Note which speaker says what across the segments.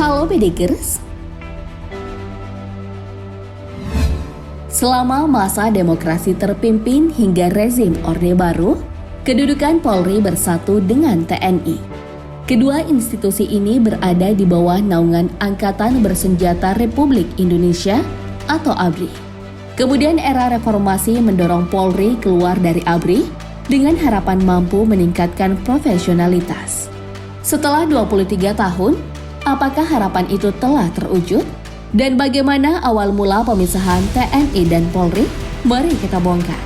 Speaker 1: Halo Bedikers. Selama masa demokrasi terpimpin hingga rezim Orde Baru, kedudukan Polri bersatu dengan TNI. Kedua institusi ini berada di bawah naungan Angkatan Bersenjata Republik Indonesia atau ABRI. Kemudian era reformasi mendorong Polri keluar dari ABRI dengan harapan mampu meningkatkan profesionalitas. Setelah 23 tahun, apakah harapan itu telah terwujud? Dan bagaimana awal mula pemisahan TNI dan Polri? Mari kita bongkar.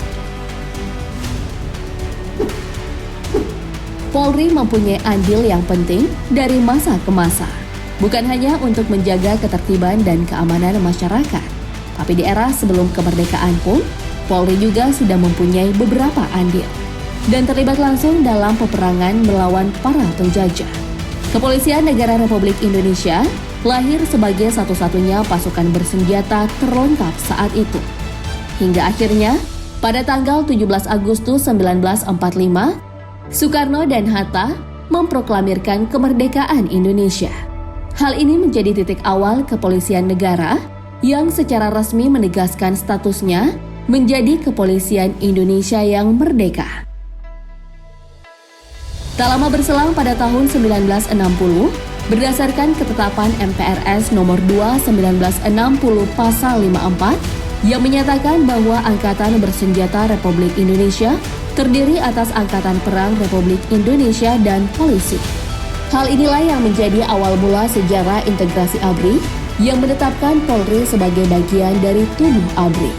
Speaker 1: Polri mempunyai andil yang penting dari masa ke masa, bukan hanya untuk menjaga ketertiban dan keamanan masyarakat, tapi di era sebelum kemerdekaan pun, Polri juga sudah mempunyai beberapa andil dan terlibat langsung dalam peperangan melawan para penjajah. Kepolisian Negara Republik Indonesia lahir sebagai satu-satunya pasukan bersenjata terlengkap saat itu. Hingga akhirnya, pada tanggal 17 Agustus 1945, Soekarno dan Hatta memproklamirkan kemerdekaan Indonesia. Hal ini menjadi titik awal kepolisian negara yang secara resmi menegaskan statusnya menjadi Kepolisian Indonesia yang merdeka. Tak lama berselang pada tahun 1960, berdasarkan ketetapan MPRS nomor 2 1960 pasal 54 yang menyatakan bahwa Angkatan Bersenjata Republik Indonesia terdiri atas Angkatan Perang Republik Indonesia dan Polisi. Hal inilah yang menjadi awal mula sejarah integrasi ABRI yang menetapkan Polri sebagai bagian dari tubuh ABRI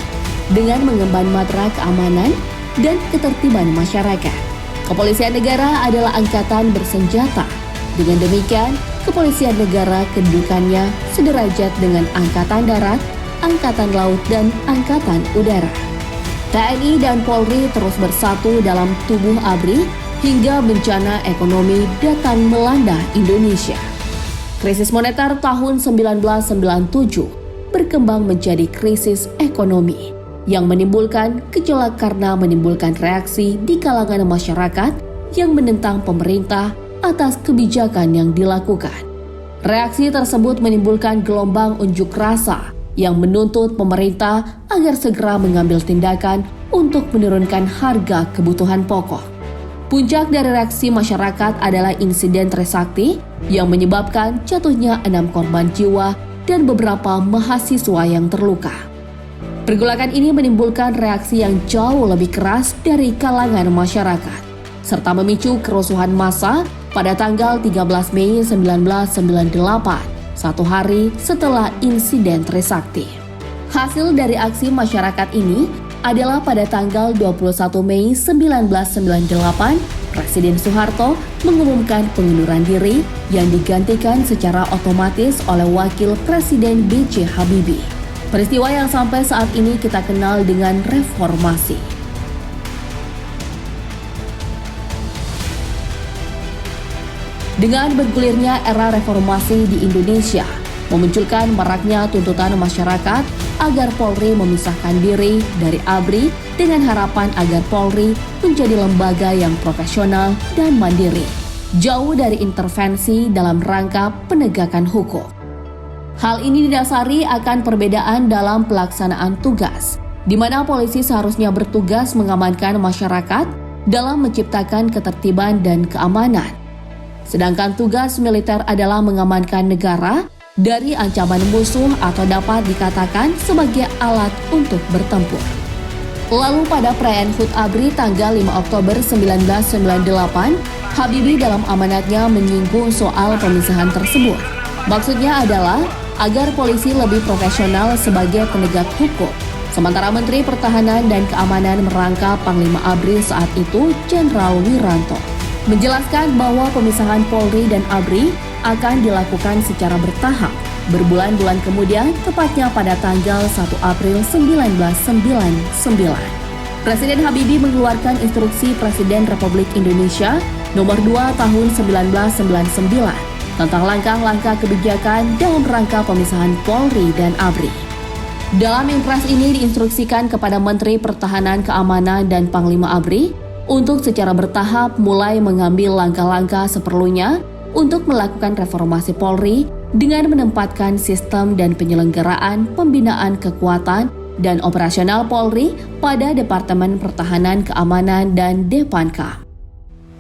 Speaker 1: dengan mengemban matra keamanan dan ketertiban masyarakat. Kepolisian negara adalah angkatan bersenjata. Dengan demikian, kepolisian negara kedudukannya sederajat dengan Angkatan Darat, Angkatan Laut, dan Angkatan Udara. TNI dan Polri terus bersatu dalam tubuh ABRI hingga bencana ekonomi datang melanda Indonesia. Krisis moneter tahun 1997 berkembang menjadi krisis ekonomi yang menimbulkan gejolak karena menimbulkan reaksi di kalangan masyarakat yang menentang pemerintah atas kebijakan yang dilakukan. Reaksi tersebut menimbulkan gelombang unjuk rasa yang menuntut pemerintah agar segera mengambil tindakan untuk menurunkan harga kebutuhan pokok. Puncak dari reaksi masyarakat adalah insiden Trisakti yang menyebabkan jatuhnya 6 korban jiwa dan beberapa mahasiswa yang terluka. Pergolakan ini menimbulkan reaksi yang jauh lebih keras dari kalangan masyarakat, serta memicu kerusuhan massa pada tanggal 13 Mei 1998, satu hari setelah insiden Trisakti. Hasil dari aksi masyarakat ini adalah pada tanggal 21 Mei 1998, Presiden Soeharto mengumumkan pengunduran diri yang digantikan secara otomatis oleh Wakil Presiden B.J. Habibie. Peristiwa yang sampai saat ini kita kenal dengan reformasi. Dengan bergulirnya era reformasi di Indonesia, memunculkan maraknya tuntutan masyarakat agar Polri memisahkan diri dari ABRI dengan harapan agar Polri menjadi lembaga yang profesional dan mandiri, jauh dari intervensi dalam rangka penegakan hukum. Hal ini didasari akan perbedaan dalam pelaksanaan tugas, di mana polisi seharusnya bertugas mengamankan masyarakat dalam menciptakan ketertiban dan keamanan. Sedangkan tugas militer adalah mengamankan negara dari ancaman musuh atau dapat dikatakan sebagai alat untuk bertempur. Lalu pada perayaan HUT ABRI tanggal 5 Oktober 1998, Habibie dalam amanatnya menyinggung soal pemisahan tersebut. Maksudnya adalah agar polisi lebih profesional sebagai penegak hukum. Sementara Menteri Pertahanan dan Keamanan merangkap Panglima ABRI saat itu, Jenderal Wiranto, menjelaskan bahwa pemisahan Polri dan ABRI akan dilakukan secara bertahap. Berbulan-bulan kemudian, tepatnya pada tanggal 1 April 1999. Presiden Habibie mengeluarkan instruksi Presiden Republik Indonesia nomor 2 tahun 1999 tentang langkah-langkah kebijakan dalam rangka pemisahan Polri dan ABRI. Dalam impres ini diinstruksikan kepada Menteri Pertahanan, Keamanan, dan Panglima ABRI untuk secara bertahap mulai mengambil langkah-langkah seperlunya untuk melakukan reformasi Polri dengan menempatkan sistem dan penyelenggaraan pembinaan kekuatan dan operasional Polri pada Departemen Pertahanan Keamanan dan Depanka.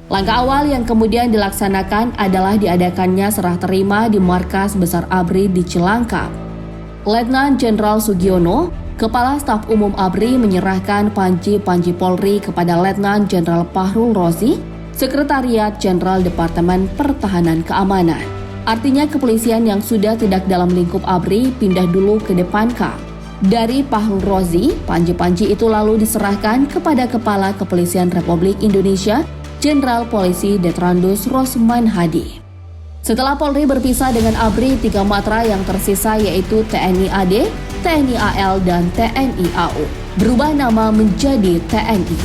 Speaker 1: Langkah awal yang kemudian dilaksanakan adalah diadakannya serah terima di Markas Besar ABRI di Cilangkap. Letnan Jenderal Sugiono, Kepala Staf Umum ABRI, menyerahkan panji Polri kepada Letnan Jenderal Fahrul Rozi, Sekretariat Jenderal Departemen Pertahanan Keamanan. Artinya kepolisian yang sudah tidak dalam lingkup ABRI pindah dulu ke Depanka. Dari Fahrul Rozi, panji itu lalu diserahkan kepada Kepala Kepolisian Republik Indonesia, Jenderal Polisi Detrandus Rosman Hadi. Setelah Polri berpisah dengan ABRI, 3 matra yang tersisa yaitu TNI AD, TNI AL, dan TNI AU berubah nama menjadi TNI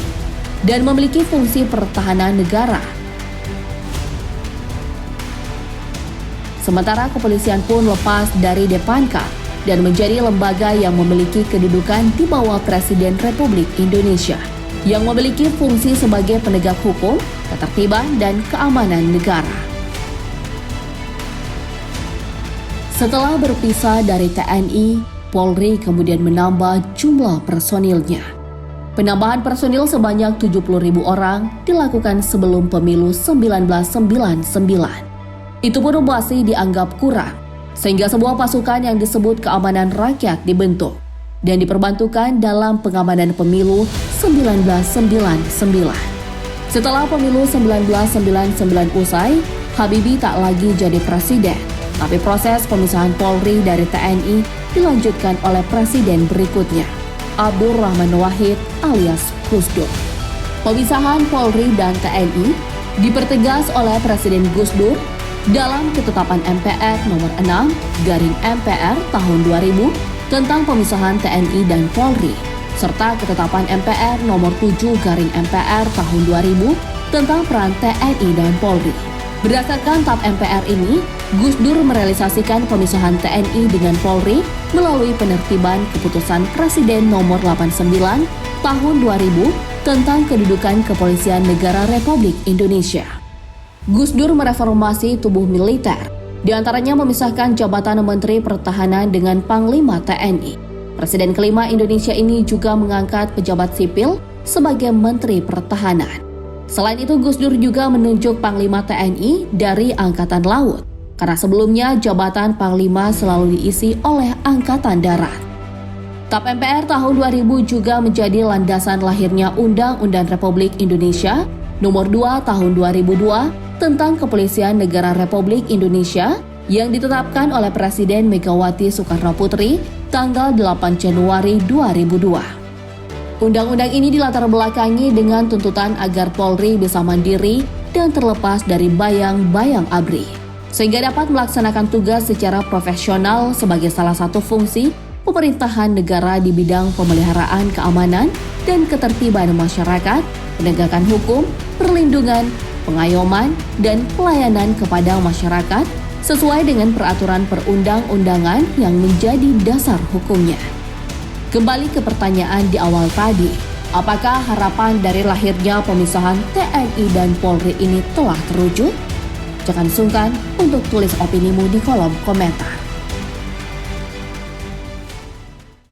Speaker 1: dan memiliki fungsi pertahanan negara. Sementara kepolisian pun lepas dari Depanka dan menjadi lembaga yang memiliki kedudukan di bawah Presiden Republik Indonesia, yang memiliki fungsi sebagai penegak hukum, ketertiban, dan keamanan negara. Setelah berpisah dari TNI, Polri kemudian menambah jumlah personilnya. Penambahan personil sebanyak 70.000 orang dilakukan sebelum pemilu 1999. Itu pun masih dianggap kurang, sehingga sebuah pasukan yang disebut Keamanan Rakyat dibentuk dan diperbantukan dalam pengamanan pemilu 1999. Setelah pemilu 1999 usai, Habibie tak lagi jadi presiden, tapi proses pemisahan Polri dari TNI dilanjutkan oleh presiden berikutnya, Abdurrahman Wahid alias Gus Dur. Pemisahan Polri dan TNI dipertegas oleh Presiden Gus Dur dalam Ketetapan MPR nomor 6/MPR tahun 2000 tentang pemisahan TNI dan Polri, serta Ketetapan MPR nomor 7/MPR tahun 2000 tentang peran TNI dan Polri. Berdasarkan TAP MPR ini, Gus Dur merealisasikan pemisahan TNI dengan Polri melalui penertiban Keputusan Presiden nomor 89 tahun 2000 tentang kedudukan Kepolisian Negara Republik Indonesia. Gus Dur mereformasi tubuh militer, di antaranya memisahkan jabatan Menteri Pertahanan dengan Panglima TNI. Presiden kelima Indonesia ini juga mengangkat pejabat sipil sebagai Menteri Pertahanan. Selain itu, Gus Dur juga menunjuk Panglima TNI dari Angkatan Laut, karena sebelumnya jabatan Panglima selalu diisi oleh Angkatan Darat. TAP MPR tahun 2000 juga menjadi landasan lahirnya Undang-Undang Republik Indonesia Nomor 2 Tahun 2002 tentang Kepolisian Negara Republik Indonesia yang ditetapkan oleh Presiden Megawati Soekarno Putri tanggal 8 Januari 2002. Undang-undang ini dilatar belakangi dengan tuntutan agar Polri bisa mandiri dan terlepas dari bayang-bayang ABRI, sehingga dapat melaksanakan tugas secara profesional sebagai salah satu fungsi pemerintahan negara di bidang pemeliharaan keamanan dan ketertiban masyarakat, penegakan hukum, perlindungan, pengayoman, dan pelayanan kepada masyarakat sesuai dengan peraturan perundang-undangan yang menjadi dasar hukumnya. Kembali ke pertanyaan di awal tadi, apakah harapan dari lahirnya pemisahan TNI dan Polri ini telah terwujud? Jangan sungkan untuk tulis opinimu di kolom komentar.